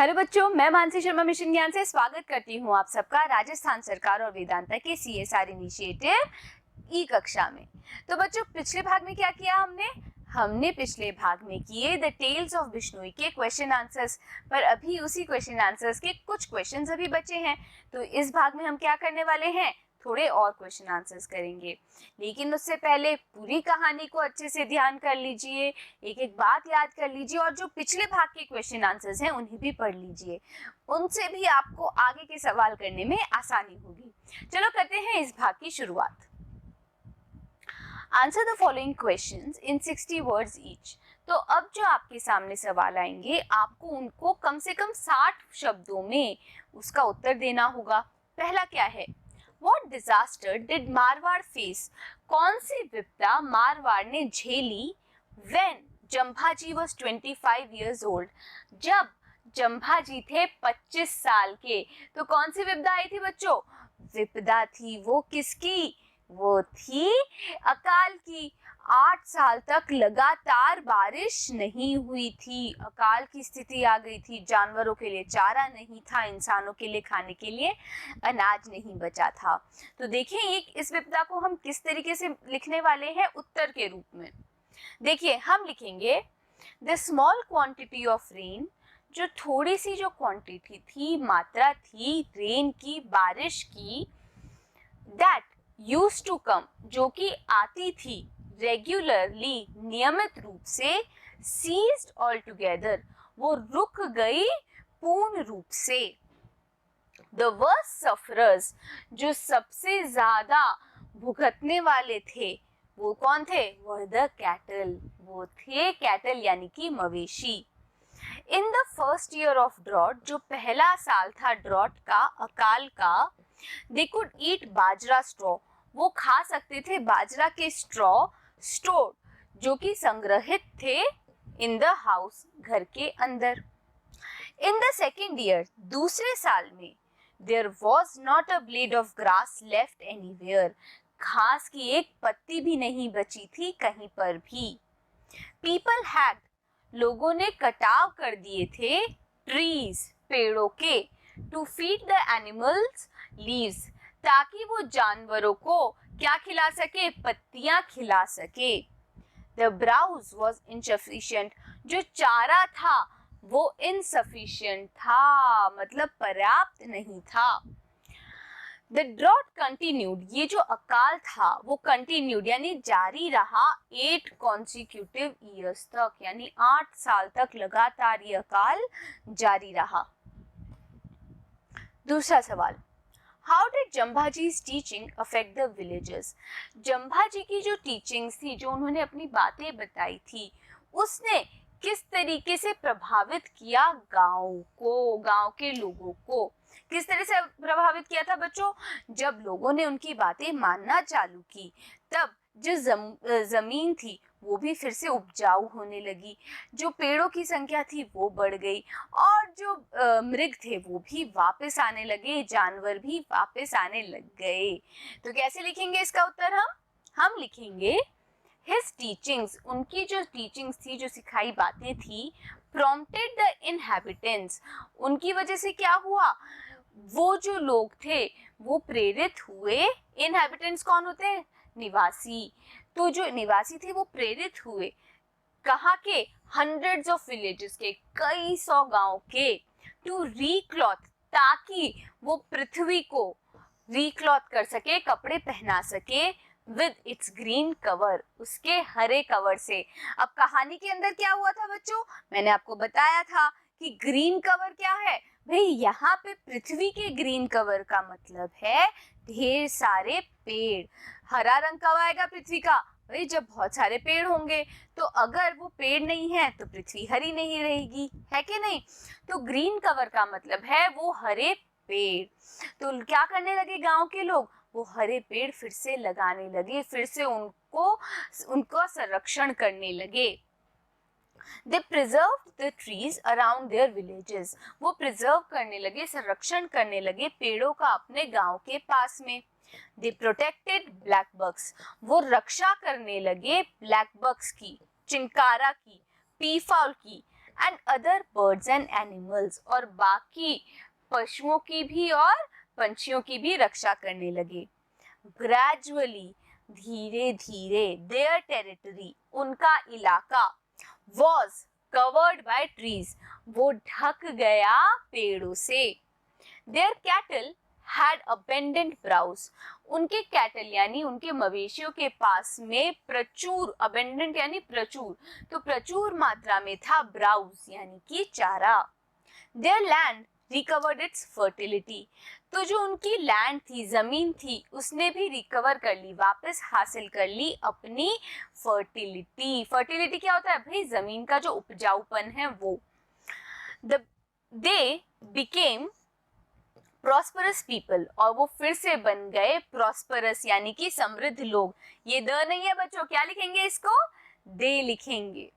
Hello बच्चों, मैं Mansi Sharma mission ज्ञान से स्वागत करती हूँ आप सबका राजस्थान सरकार और वेदांता के CSR इनिशिएटिव ई कक्षा में। तो बच्चों, पिछले भाग में क्या किया हमने पिछले भाग में किए द टेल्स ऑफ बिश्नोई के क्वेश्चन आंसर्स, पर अभी उसी क्वेश्चन आंसर्स के कुछ क्वेश्चंस अभी बचे हैं। तो इस भाग में हम क्या करने वाले हैं, थोड़े और क्वेश्चन आंसर्स करेंगे। लेकिन उससे पहले पूरी कहानी को अच्छे से ध्यान कर लीजिए, एक एक बात याद कर लीजिए और जो पिछले भाग के क्वेश्चन आंसर्स हैं उन्हें भी पढ़ लीजिए। उनसे भी आपको आगे के सवाल करने में आसानी होगी। चलो करते हैं इस भाग की शुरुआत। Answer the following questions in 60 words each. तो अब जो आपके सामने सवाल आएंगे, आपको उनको कम से कम 60 शब्दों में उसका उत्तर देना होगा। पहला क्या है, What disaster did Marwar face? कौन सी विपदा मारवाड़ ने झेली when जम्भाजी was 25 years old? जब जम्भाजी थे 25 साल के। तो कौन सी विपदा आई थी बच्चों? विपदा थी वो किसकी? वो थी अकाल की। 8 साल तक लगातार बारिश नहीं हुई थी, अकाल की स्थिति आ गई थी। जानवरों के लिए चारा नहीं था, इंसानों के लिए खाने के लिए अनाज नहीं बचा था। तो देखिए इस विपदा को हम किस तरीके से लिखने वाले हैं उत्तर के रूप में। देखिए हम लिखेंगे the small quantity of rain, जो थोड़ी सी जो क्वांटिटी थी, मात्रा थी रेन की, बारिश की, दैट यूज्ड टू कम, जो कि आती थी, रेगुलरली, नियमित रूप से, सीज्ड ऑल टुगेदर, वो रुक गई पूर्ण रूप से। द वर्स्ट सफरर्स, जो सबसे ज्यादा भुगतने वाले थे, वो कौन थे? वह द कैटल, वो थे कैटल यानी कि मवेशी। In the first year of drought, जो पहला साल था ड्रॉट का, अकाल का, they could eat bajra straw, वो खा सकते थे बाजरा के स्ट्रॉ, स्टोर, जो कि संग्रहित थे इन द हाउस, घर के अंदर। इन द सेकेंड ईयर, दूसरे साल में, there was not a blade of grass left anywhere, घास की एक पत्ती भी नहीं बची थी कहीं पर भी। पीपल हैड, लोगों ने कटाव कर दिए थे, ट्रीज, पेड़ों के, to feed the animals leaves, ताकि वो जानवरों को क्या खिला सके? पत्तियां खिला सके। द ब्राउज वॉज इनसफिशिएंट, जो चारा था वो इनसफिशिएंट था, मतलब पर्याप्त नहीं था। द ड्रॉट कंटिन्यूड, ये जो अकाल था वो कंटिन्यूड यानी जारी रहा 8 कॉन्सिक्यूटिव ईयर्स तक, यानी 8 साल तक लगातार ये अकाल जारी रहा। दूसरा सवाल, how did Jambhaji's teaching affect the villagers? Jambhaji की जो टीचिंग्स थी, जो उन्होंने अपनी बातें बताई थी, उसने किस तरीके से प्रभावित किया गांव को, गांव के लोगों को? किस तरह से प्रभावित किया था बच्चों? जब लोगों ने उनकी बातें मानना चालू की, तब जो जमीन थी वो भी फिर से उपजाऊ होने लगी, जो पेड़ों की संख्या थी वो बढ़ गई, और जो मृग थे वो भी वापस आने लगे, जानवर भी वापस आने लग गए। तो कैसे लिखेंगे इसका उत्तर? हम लिखेंगे His teachings, उनकी जो टीचिंग्स थी, जो सिखाई बातें थी, prompted the inhabitants, उनकी वजह से क्या हुआ? वो जो लोग थे वो प्रेरित हुए। inhabitants कौन होते हैं? निवासी। तो जो निवासी थे वो प्रेरित हुए, कहाँ के? hundreds of villages के, कई 100 गांव के, to recloth, ताकि वो पृथ्वी को recloth कर सके, कपड़े पहना सके, with its green cover, उसके हरे कवर से। अब कहानी के अंदर क्या हुआ था बच्चों? मैंने आपको बताया था कि ग्रीन कवर क्या है भाई, यहाँ पे पृथ्वी के ग्रीन कवर का मतलब है ढेर सारे पेड़। हरा रंग कब आएगा पृथ्वी का? भाई जब बहुत सारे पेड़ होंगे। तो अगर वो पेड़ नहीं है तो पृथ्वी हरी नहीं रहेगी, है कि नहीं? तो ग्रीन कवर का मतलब है वो हरे पेड़। तो क्या करने लगे गांव के लोग? वो हरे पेड़ फिर से लगाने लगे, फिर से उनको संरक्षण करने लगे। They preserved the trees around their villages, वो प्रिजर्व करने लगे, संरक्षण करने लगे पेड़ों का अपने गांव के पास में। They protected black bugs, वो रक्षा करने लगे ब्लैक बग्स की, चिंकारा की, पीफाउल की, and other birds and animals, और बाकी पशुओं की भी और पंछियों की भी रक्षा करने लगे। ग्रेजुअली, धीरे धीरे, देयर टेरिटरी, उनका इलाका, वॉज कवर्ड बाय ट्रीज, वो ढक गया पेड़ों से। There cattle had abundant browse, उनके कैटल यानी उनके मवेशियों के पास में प्रचुर, अबेंडेंट यानी प्रचुर, तो प्रचुर मात्रा में था ब्राउज यानी कि चारा। There land recovered it's fertility, तो जो उनकी लैंड थी, जमीन थी, उसने भी रिकवर कर ली, वापस हासिल कर ली अपनी फर्टिलिटी। फर्टिलिटी क्या होता है भाई? जमीन का जो उपजाऊपन है वो। दे बिकेम प्रॉस्परस पीपल, और वो फिर से बन गए प्रॉस्परस यानी कि समृद्ध लोग। ये द नहीं है बच्चों, क्या लिखेंगे इसको? दे लिखेंगे।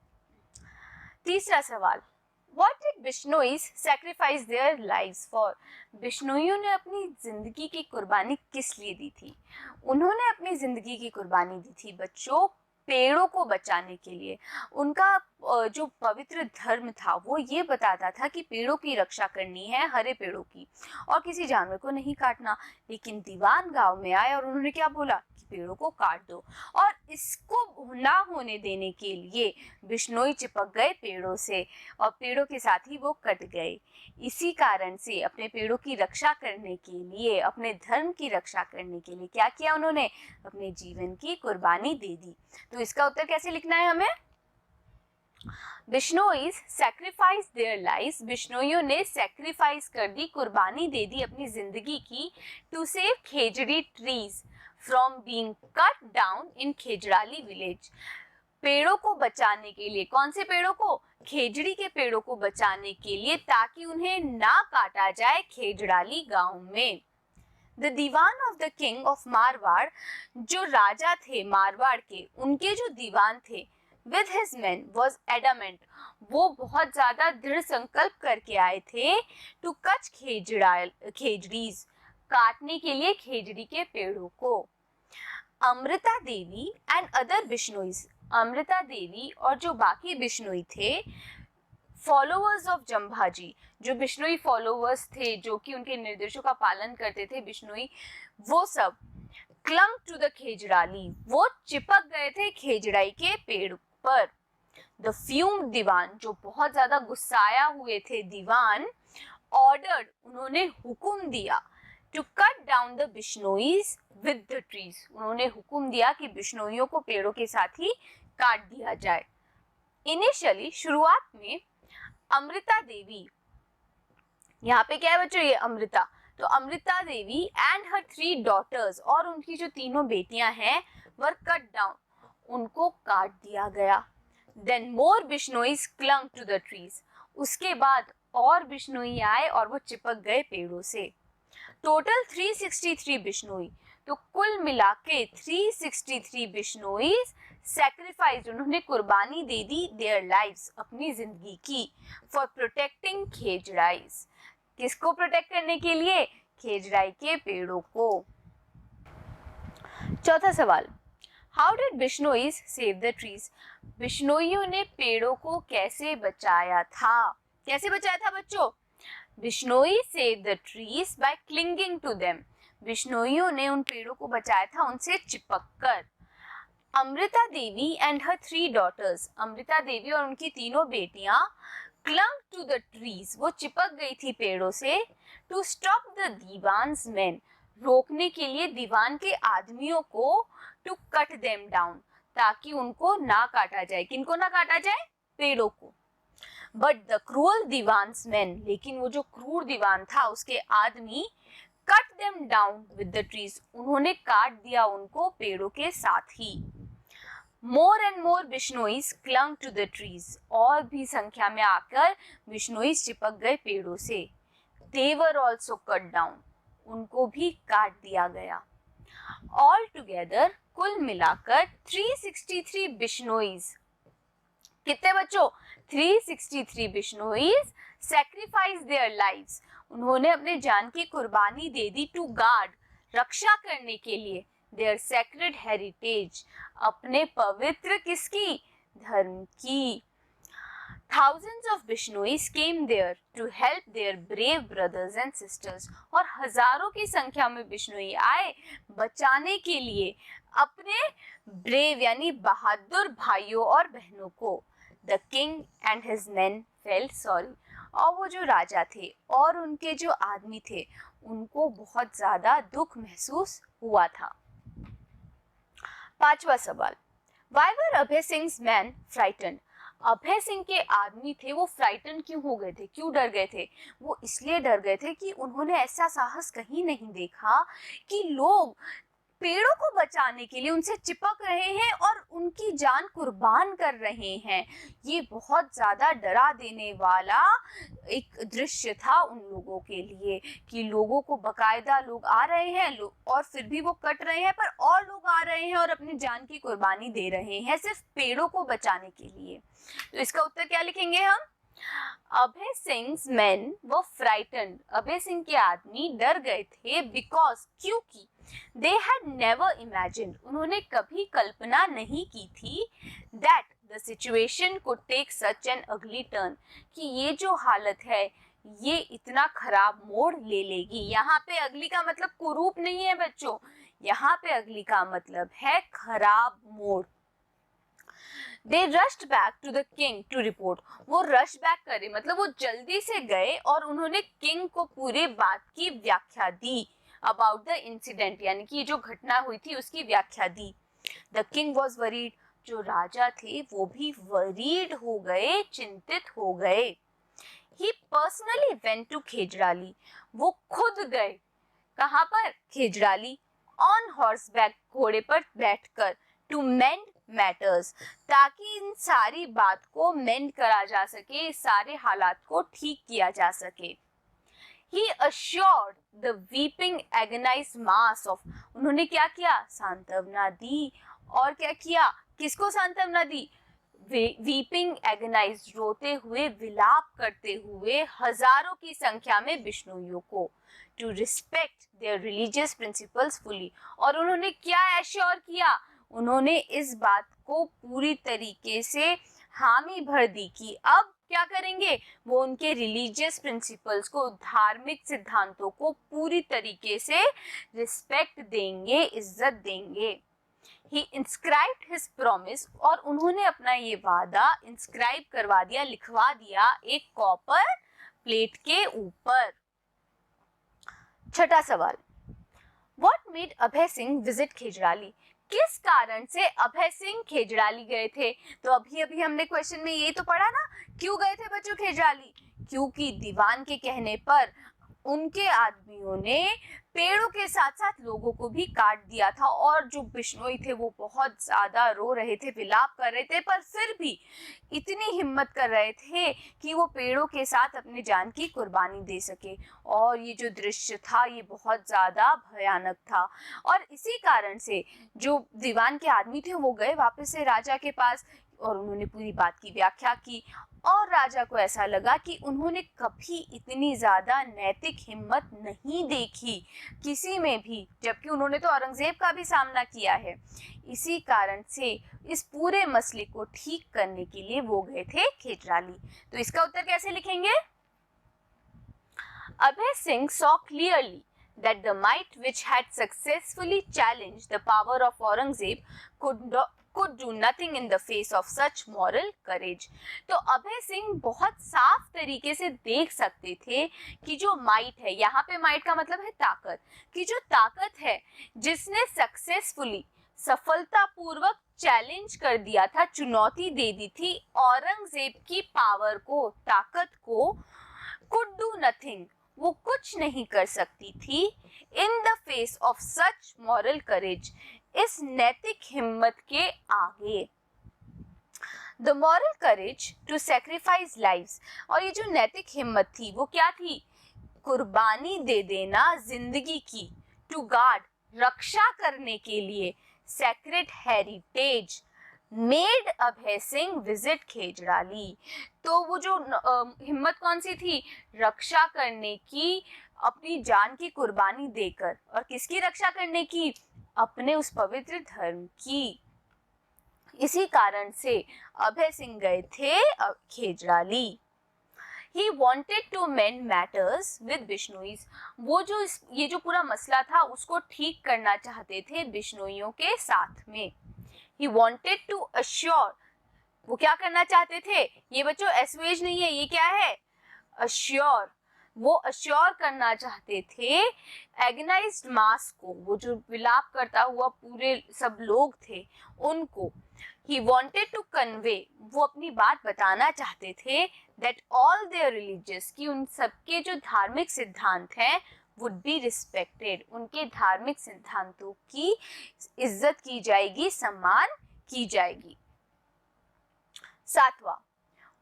तीसरा सवाल, What did बिश्नोईज sacrifice their lives for? बिश्नोइयों ने अपनी जिंदगी की कुर्बानी किस लिए दी थी? उन्होंने अपनी जिंदगी की कुर्बानी दी थी बच्चों पेड़ों को बचाने के लिए। उनका जो पवित्र धर्म था वो ये बताता था कि पेड़ों की रक्षा करनी है, हरे पेड़ों की, और किसी जानवर को नहीं काटना। लेकिन दीवान गांव में आए और उन्होंने क्या बोला कि पेड़ों को काट दो, और इसको ना होने देने के लिए बिश्नोई चिपक गए पेड़ों से और पेड़ों के साथ ही वो कट गए। इसी कारण से अपने पेड़ों की रक्षा करने के लिए, अपने धर्म की रक्षा करने के लिए क्या किया उन्होंने? अपने जीवन की कुर्बानी दे दी। तो इसका उत्तर कैसे लिखना है हमें? बिश्नोईज सैक्रिफाइस देयर लाइव्स, बिश्नोइयों ने सैक्रिफाइस कर दी, कुर्बानी दे दी अपनी जिंदगी की, to save khejri trees from being cut down in Khejarli village, पेड़ों को बचाने के लिए। कौन से पेड़ों को? खेजड़ी के पेड़ों को बचाने के लिए, ताकि उन्हें ना काटा जाए खेजड़ाली गांव में। The Dewan of the king of Marwar, जो राजा थे मारवाड़ के, उनके जो दीवान थे, with his man was adamant, वो बहुत ज्यादा दृढ़ संकल्प करके आए थे, टू कच खेजड़ीज, काटने के लिए खेजड़ी के पेड़ों को। अमृता देवी एंड अदर बिश्नोईज, अमृता देवी और जो बाकी बिश्नोई थे, फॉलोअर्स ऑफ जंभाजी, जो बिश्नोई फॉलोअर्स थे, जो कि उनके निर्देशों का पालन करते थे बिश्नोई, वो सब क्लंग टू द खेजड़ाली, वो चिपक गए थे खेजड़ाई के पेड़ पर। द फ्यूम्ड दीवान, जो बहुत ज्यादा गुस्साया हुए थे दीवान, ऑर्डर्ड, उन्होंने हुक्म दिया, to cut down the Bishnois with the trees, उन्होंने हुक्म दिया कि बिश्नोइयों को पेड़ों के साथ ही काट दिया जाए। इनिशियली, शुरुआत में, अमृता देवी, यहाँ पे क्या है बच्चों? ये अमृता, तो Amrita Devi and her 3 daughters, और उनकी जो तीनों बेटियां हैं, वर कट डाउन, उनको काट दिया गया। Then more Bishnois clung to the trees, उसके बाद और बिश्नोई आए और वो चिपक गए पेड़ों से। टोटल 363 बिश्नोई, तो कुल मिला के 363 बिश्नोईज सैक्रिफाइस, उन्होंने कुर्बानी दे दी, देयर लाइव्स, अपनी जिंदगी की, फॉर प्रोटेक्टिंग खेजड़ाइज, किसको प्रोटेक्ट करने के लिए? खेजड़ाई के पेड़ों को। चौथा सवाल, how did Bishnois save the trees, बिश्नोइयों ने पेड़ों को कैसे बचाया था? कैसे बचाया था बच्चों? Bishnoi save the trees by clinging to them, बिश्नोइयों ने उन पेड़ों को बचाया था उनसे चिपक कर। Amrita Devi and her 3 daughters, Amrita Devi और उनकी तीनों बेटियां, क्लंग टू द ट्रीज, वो चिपक गई थी पेड़ों से, to stop the Devans main, रोकने के लिए दीवान के आदमियों को, टू कट देम डाउन, ताकि उनको ना काटा जाए। किनको ना काटा जाए? पेड़ों को। But the cruel Dewan's men, लेकिन वो जो क्रूर दीवान था, उसके आदमी, cut them down with the trees, उन्होंने काट दिया उनको पेड़ों के साथ ही। More and more Bishnois clung to the trees, और भी संख्या में आकर बिश्नोईज चिपक गए पेड़ों से। दे वर ऑल्सो कट डाउन, उनको भी काट दिया गया। ऑल टुगेदर, कुल मिलाकर 363 बिश्नोईज, कितने बच्चों? 363 बिश्नोईज सैक्रिफाइस देयर लाइव्स, उन्होंने अपने जान की कुर्बानी दे दी, टू गार्ड, रक्षा करने के लिए, देयर सैक्रेड हेरिटेज, अपने पवित्र किसकी? धर्म की। Thousands of Bishnois came there to help their brave brothers and sisters. और हजारों की संख्या में बिश्नोई आए बचाने के लिए अपने ब्रेव यानी बहादुर भाइयों और बहनों को. The king and his men felt sorry. और वो जो राजा थे और उनके जो आदमी थे उनको बहुत ज्यादा दुख महसूस हुआ था. 5वां सवाल. Why were Abhay सिंह's men frightened? Abhay Singh के आदमी थे वो फ्राइटन क्यों हो गए थे, क्यों डर गए थे? वो इसलिए डर गए थे कि उन्होंने ऐसा साहस कहीं नहीं देखा कि लोग पेड़ों को बचाने के लिए उनसे चिपक रहे हैं और उनकी जान कुर्बान कर रहे हैं. ये बहुत ज्यादा डरा देने वाला एक दृश्य था उन लोगों के लिए कि लोगों को बकायदा लोग आ रहे हैं और फिर भी वो कट रहे हैं, पर और लोग आ रहे हैं और अपनी जान की कुर्बानी दे रहे हैं सिर्फ पेड़ों को बचाने के लिए. तो इसका उत्तर क्या लिखेंगे हम? अभय सिंह's men were frightened. Abhay Singh के आदमी डर गए थे because क्योंकि they had never imagined. उन्होंने कभी कल्पना नहीं की थी that the situation could take such an ugly turn. कि ये जो हालत है ये इतना खराब मोड़ ले लेगी. यहाँ पे अगली का मतलब कुरूप नहीं है बच्चों, यहाँ पे अगली का मतलब है खराब मोड़. They rushed back to the king to report. वो rush back करे मतलब वो जल्दी से गए और उन्होंने किंग को पूरे बात की व्याख्या दी. About the incident यानी कि जो घटना हुई थी उसकी व्याख्या दी. The king was worried. जो राजा थे वो भी worried हो गए, चिंतित हो गए. He personally went to खेजड़ाली. वो खुद गए. कहाँ पर? खेजड़ाली. On horseback घोड़े पर बैठकर. To mend matters. ताकि इन सारी बात को मेंड करा जा सके, इस सारे हालात को ठीक किया जा सके. He assured the weeping agonized mass of. उन्होंने क्या किया? सांत्वना दी. और क्या किया? किसको सांत्वना दी? वीपिंग एगनाइज रोते हुए विलाप करते हुए हजारों की संख्या में बिश्नोइयों को. To respect their religious principles fully. और उन्होंने क्या एश्योर किया? उन्होंने इस बात को पूरी तरीके से हामी भर दी कि अब क्या करेंगे? वो उनके रिलीजियस प्रिंसिपल्स को, धार्मिक सिद्धांतों को पूरी तरीके से रिस्पेक्ट देंगे, इज्जत देंगे. He inscribed his promise. और उन्होंने अपना ये वादा इंस्क्राइब करवा दिया, लिखवा दिया एक कॉपर प्लेट के ऊपर. 6वां सवाल. What made Abhay Singh visit खेजड़ाली? किस कारण से अभय सिंह खेजड़ाली गए थे? तो अभी हमने क्वेश्चन में ये तो पढ़ा ना, क्यों गए थे बच्चों खेजड़ाली? क्योंकि दीवान के कहने पर उनके आदमियों ने पेड़ों के साथ साथ लोगों को भी काट दिया था और जो बिश्नोई थे वो बहुत ज्यादा रो रहे थे, विलाप कर रहे थे, पर फिर भी इतनी हिम्मत कर रहे थे कि वो पेड़ों के साथ अपनी जान की कुर्बानी दे सके. और ये जो दृश्य था ये बहुत ज्यादा भयानक था. और इसी कारण से जो दीवान के आदमी थे वो गए वापस से राजा के पास और उन्होंने पूरी बात की व्याख्या की. और राजा को ऐसा लगा कि उन्होंने कभी इतनी ज्यादा नैतिक हिम्मत नहीं देखी किसी में भी, जबकि उन्होंने तो औरंगजेब का भी सामना किया है. इसी कारण से इस पूरे मसले को ठीक करने के लिए वो गए थे खेजड़ाली. तो इसका उत्तर कैसे लिखेंगे? Abhay Singh saw clearly that the might which had successfully challenged the power of Aurangzeb could do nothing in the face of such moral courage. तो अभय सिंह बहुत साफ तरीके से देख सकते थे कि जो माइट है, यहाँ पे माइट का मतलब है ताकत, कि जो ताकत है जिसने सक्सेसफुली, सफलतापूर्वक चैलेंज कर दिया था, चुनौती दे दी थी औरंगजेब की पावर को, ताकत को, could do nothing, वो कुछ नहीं कर सकती थी in the face of such moral courage, इस नैतिक हिम्मत के आगे. The moral courage to sacrifice lives. और ये जो नैतिक हिम्मत थी वो क्या थी? कुर्बानी दे देना जिंदगी की. To guard, रक्षा करने के लिए. Sacred heritage made Abhay Singh visit खेजड़ाली. तो वो जो हिम्मत कौन सी थी? रक्षा करने की, अपनी जान की कुर्बानी देकर. और किसकी रक्षा करने की? अपने उस पवित्र धर्म की. इसी कारण से अभय सिंह गए थे खेजड़ाली। He wanted to mend matters with बिश्नोईज। वो जो ये जो पूरा मसला था उसको ठीक करना चाहते थे बिश्नोइयों के साथ में। He wanted to assure, वो क्या करना चाहते थे? ये बच्चों एसवेज नहीं है, ये क्या है? assure। वो अश्योर करना चाहते थे एगनाइज्ड मास को, वो जो विलाप करता हुआ पूरे सब लोग थे उनको। He wanted to convey, वो अपनी बात बताना चाहते थे that all their religious, कि उन सबके जो धार्मिक सिद्धांत हैं would be respected, उनके धार्मिक सिद्धांतों की इज्जत की जाएगी, सम्मान की जाएगी। 7वां,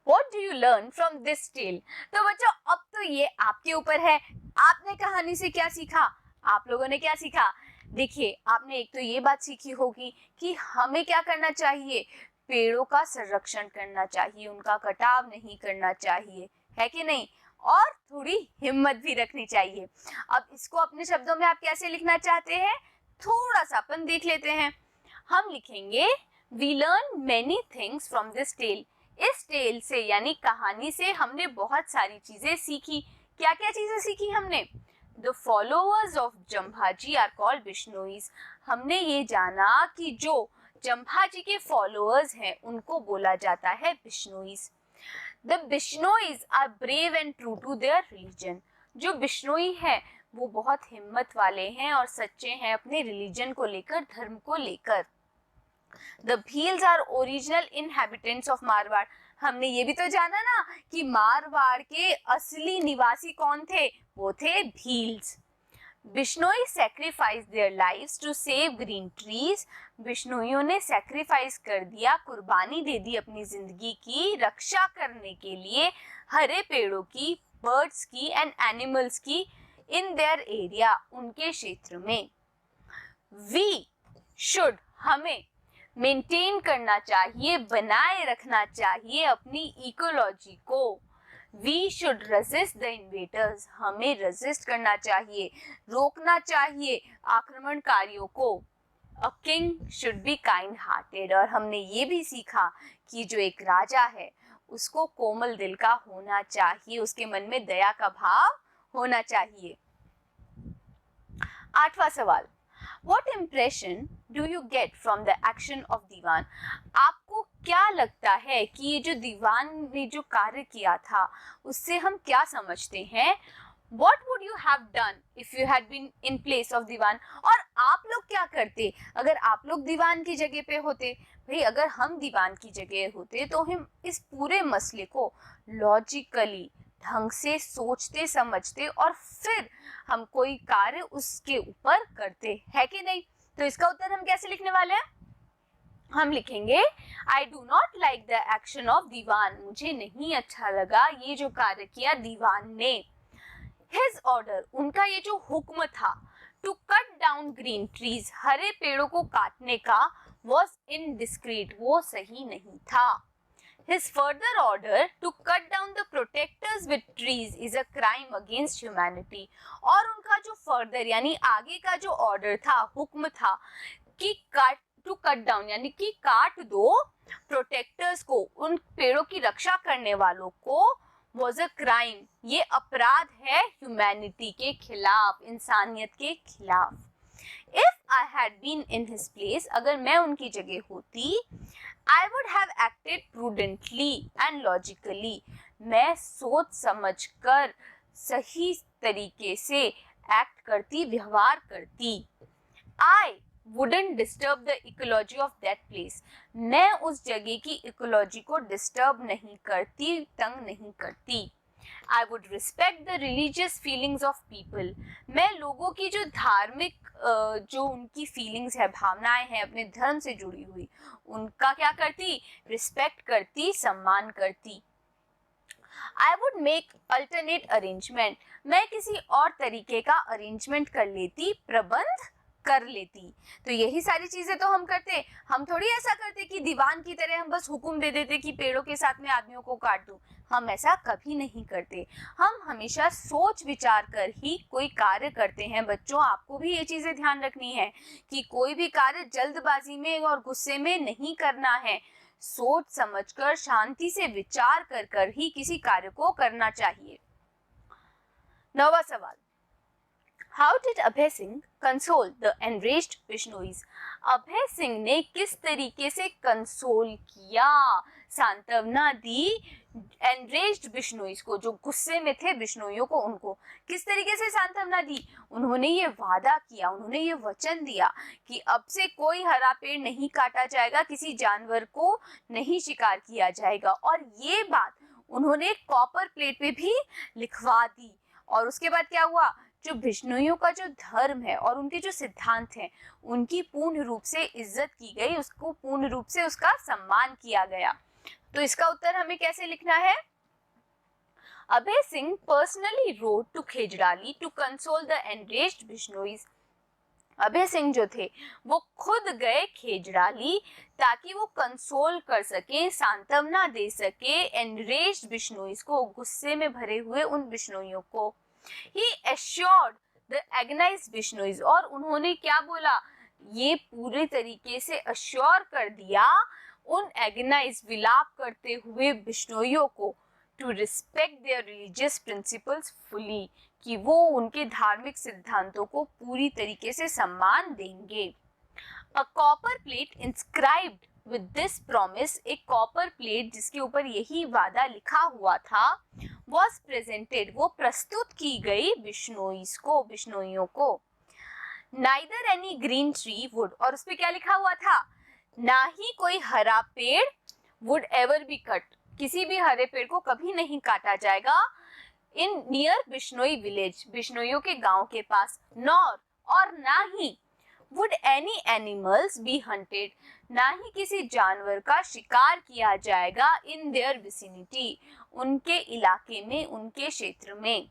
What do you learn from this tale? तो बच्चों अब तो ये आपके ऊपर है, आपने कहानी से क्या सीखा? आप लोगों ने क्या सीखा? देखिए, आपने एक तो ये बात सीखी होगी कि हमें क्या करना चाहिए, पेड़ों का संरक्षण करना चाहिए, उनका कटाव नहीं करना चाहिए, है कि नहीं? और थोड़ी हिम्मत भी रखनी चाहिए। अब इसको अपने शब्दों में आप कैसे लिखना चाहते हैं, थोड़ा सा अपन देख लेते हैं। हम लिखेंगे We learn many things from this tale। इस टेल से यानी कहानी से हमने बहुत सारी चीजें सीखी। क्या क्या चीजें सीखी हमने? The followers of जम्भाजी are called बिश्नोईज। हमने ये जाना कि जो जम्भाजी के फॉलोअर्स हैं उनको बोला जाता है बिश्नोईज। The बिश्नोईज are brave and true to their religion। जो बिश्नोई हैं वो बहुत हिम्मत वाले हैं और सच्चे हैं अपने रिलीजन को लेकर, धर्म को लेकर। The Bhils are original inhabitants of Marwar. हमने ये भी तो जाना ना कि मारवाड़ के असली निवासी कौन थे, वो थे Bhils. Bishnoi sacrificed their lives to save green trees। बिश्नोइयों ने सैक्रिफाइस कर दिया, कुर्बानी दे दी अपनी जिंदगी की रक्षा करने के लिए हरे पेड़ों की, बर्ड्स की एंड एनिमल्स की इन देयर एरिया, उनके क्षेत्र में। वी शुड, हमें मेंटेन करना चाहिए, बनाए रखना चाहिए अपनी इकोलॉजी को। We should resist the invaders, हमें रेजिस्ट करना चाहिए, रोकना चाहिए आक्रमणकारियों को। A king should be kind hearted, और हमने ये भी सीखा कि जो एक राजा है उसको कोमल दिल का होना चाहिए, उसके मन में दया का भाव होना चाहिए। 8वां सवाल, What impression do you get from the action of दीवान? आपको क्या लगता है कि ये जो दीवान ने जो कार्य किया था उससे हम क्या समझते हैं? What would you have done if you had been in place of दीवान? और आप लोग क्या करते अगर आप लोग दीवान की जगह पे होते? भाई अगर हम दीवान की जगह होते तो हम इस पूरे मसले को लॉजिकली ढंग से सोचते समझते और फिर हम कोई कार्य उसके ऊपर करते, है कि नहीं? तो इसका उत्तर हम कैसे लिखने वाले हैं? हम लिखेंगे I do not like the action of दीवान। मुझे नहीं अच्छा लगा ये जो कार्य किया दीवान ने। His order, उनका ये जो हुक्म था to cut down green trees, हरे पेड़ों को काटने का, was indiscreet, वो सही नहीं था। His further order to cut down the protectors with trees is a crime against humanity। और उनका जो further यानी आगे का जो order था, हुक्म था कि to cut down यानी कि काट दो protectors को, उन पेड़ों की रक्षा करने वालों को, was a crime, ये अपराध है humanity के खिलाफ, इंसानियत के खिलाफ। If I had been in his place, अगर मैं उनकी जगह होती, I would have acted prudently and logically। मैं सोच समझ कर सही तरीके से एक्ट करती, व्यवहार करती। I wouldn't disturb the ecology of that place। मैं उस जगह की इकोलॉजी को डिस्टर्ब नहीं करती, तंग नहीं करती। I would respect the religious feelings of people। मैं लोगों की जो धार्मिक जो उनकी फीलिंग्स है, भावनाएं हैं अपने धर्म से जुड़ी हुई, उनका क्या करती? रिस्पेक्ट करती, सम्मान करती। I would make alternate arrangement। मैं किसी और तरीके का अरेंजमेंट कर लेती, प्रबंध कर लेती। तो यही सारी चीजें तो हम करते, हम थोड़ी ऐसा करते कि दीवान की तरह हम बस हुक्म दे देते कि पेड़ों के साथ में आदमियों को काट दूं। हम ऐसा कभी नहीं करते, हम हमेशा सोच विचार कर ही कोई कार्य करते हैं। बच्चों, आपको भी ये चीजें ध्यान रखनी है कि कोई भी कार्य जल्दबाजी में और गुस्से में नहीं करना है। सोच समझकर शांति से विचार कर कर ही किसी कार्य को करना चाहिए। 9वां सवाल, How did Abhay Singh console the enraged बिश्नोईज? Abhay Singh ने किस तरीके से कंसोल किया, सांत्वना दी एनरेज्ड बिश्नोईज को, जो गुस्से में थे बिश्नोइयों को, उनको किस तरीके से सांत्वना दी? उन्होंने ये वादा किया, उन्होंने ये वचन दिया कि अब से कोई हरा पेड़ नहीं काटा जाएगा, किसी जानवर को नहीं शिकार किया जाएगा, और ये बात उन्होंने कॉपर प्लेट पे भी लिखवा दी। और उसके बाद क्या हुआ, जो बिश्नोइयों का जो धर्म है और उनके जो सिद्धांत हैं, उनकी पूर्ण रूप से इज्जत की गई, उसको पूर्ण रूप से उसका सम्मान किया गया। तो इसका उत्तर हमें कैसे लिखना है? Abhay Singh personally rode to Khejarli to console the enraged Bishnois. Abhay Singh जो थे वो खुद गए खेजड़ाली ताकि वो कंसोल कर सके, सांत्वना दे सके एनरेज्ड बिश्नोईज को, गुस्से में भरे हुए उन बिश्नोइयों को। He assured the agonized बिश्नोईज, और उन्होंने क्या बोला, ये पूरे तरीके से अश्योर कर दिया उन एगनाइज, विलाप करते हुए बिश्नोइयों को, to respect their religious principles fully, कि वो उनके धार्मिक सिद्धांतों को पूरी तरीके से सम्मान देंगे। A copper plate inscribed with this promise, एक कॉपर प्लेट जिसके ऊपर यही वादा लिखा हुआ था, was presented, वो प्रस्तुत की गई बिश्नोईज को, बिश्नोइयों को। Neither any green tree would, और उस पे क्या लिखा हुआ था, ना ही कोई हरा पेड़ would ever be cut, किसी भी हरे पेड़ को कभी नहीं काटा जाएगा, इन नियर बिश्नोई विलेज, बिश्नोइयों के गांव के पास, नॉर, और ना ही would any animals be hunted, ना ही किसी जानवर का शिकार किया जाएगा, in their vicinity, उनके इलाके में, उनके क्षेत्र में।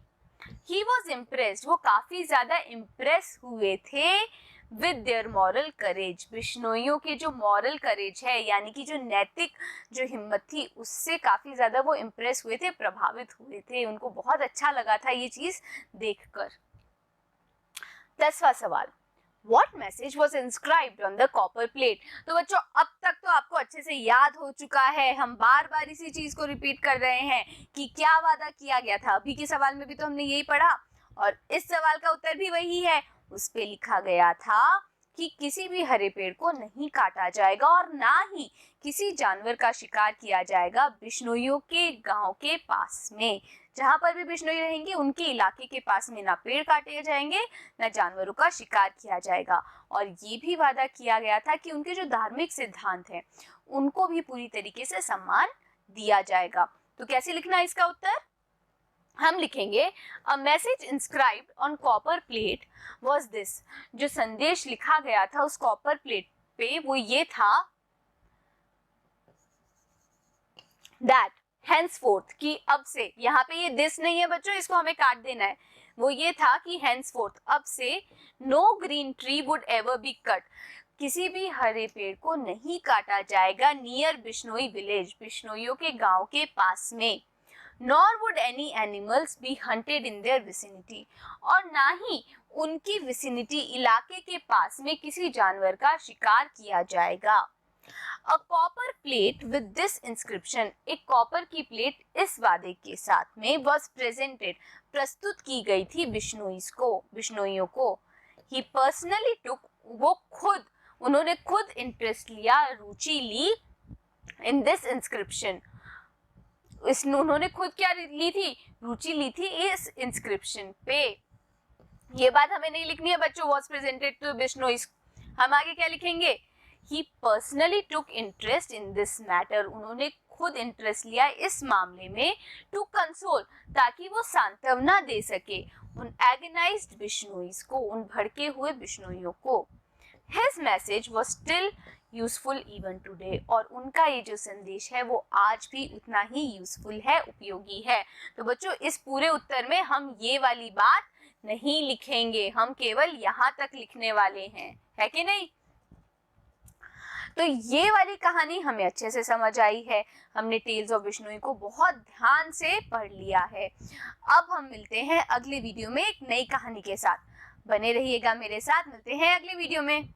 He was impressed, वो काफी ज्यादा इम्प्रेस हुए थे with their moral courage, बिश्नोइयों के जो moral courage है, यानी कि जो नैतिक जो हिम्मत थी, उससे काफी ज्यादा वो इम्प्रेस हुए थे, प्रभावित हुए थे, उनको बहुत अच्छा लगा था ये चीज देखकर। 10वां सवाल, What message was inscribed on the copper plate? तो बच्चों, अब तक तो आपको अच्छे से याद हो चुका है, हम बार बार इसी चीज को रिपीट कर रहे हैं कि क्या वादा किया गया था। अभी के सवाल में भी तो हमने यही पढ़ा, और इस सवाल का उत्तर भी वही है। उस पे लिखा गया था कि किसी भी हरे पेड़ को नहीं काटा जाएगा और ना ही किसी जानवर का शिकार किया जाएगा बिश्नोइयों के गांव के पास में। जहां पर भी बिश्नोई रहेंगे, उनके इलाके के पास में ना पेड़ काटे जाएंगे, ना जानवरों का शिकार किया जाएगा। और ये भी वादा किया गया था कि उनके जो धार्मिक सिद्धांत हैं, उनको भी पूरी तरीके से सम्मान दिया जाएगा। तो कैसे लिखना है इसका उत्तर? हम लिखेंगे a message inscribed on copper plate was this, जो संदेश लिखा गया था उस कॉपर प्लेट पे वो ये था, दैट henceforth, कि अब से, यहाँ पे ये दिस नहीं है बच्चों, इसको हमें काट देना है, वो ये था कि henceforth, अब से, no green tree would ever be cut, किसी भी हरे पेड़ को नहीं काटा जाएगा, नियर बिश्नोई विलेज, बिश्नोइयों के गांव के पास में, nor would any animals be hunted in their vicinity, और ना ही उनकी विसिनिटी, इलाके के पास में किसी जानवर का शिकार किया जाएगा। A copper plate with this inscription, एक कॉपर की प्लेट इस वादे के साथ में was presented, प्रस्तुत की गई थी बिश्नोईज को, बिश्नोइयों को। He personally took, वो खुद, उन्होंने खुद इंटरेस्ट लिया, रुचि ली in this inscription, उन्होंने खुद क्या ली थी, रुचि ली थी इस इंस्क्रिप्शन पे। ये बात हमें नहीं लिखनी है बच्चों, was presented to बिश्नोईज, हम आगे क्या लिखेंगे, He personally took interest in this matter, उन्होंने खुद इंटरेस्ट लिया इस मामले में, to console, ताकि वो सांत्वना दे सके उन agonized बिश्नोईज को, उन भड़के हुए बिश्नोइयों को। His message was still useful even today, और उनका ये जो संदेश है वो आज भी उतना ही यूजफुल है, उपयोगी है। तो बच्चों, इस पूरे उत्तर में हम ये वाली बात नहीं लिखेंगे, हम केवल यहाँ तक लिखने वाले हैं, है कि नहीं। तो ये वाली कहानी हमें अच्छे से समझ आई है, हमने टेल्स ऑफ बिश्नोई को बहुत ध्यान से पढ़ लिया है। अब हम मिलते हैं अगले वीडियो में एक नई कहानी के साथ। बने रहिएगा मेरे साथ, मिलते हैं अगले वीडियो में।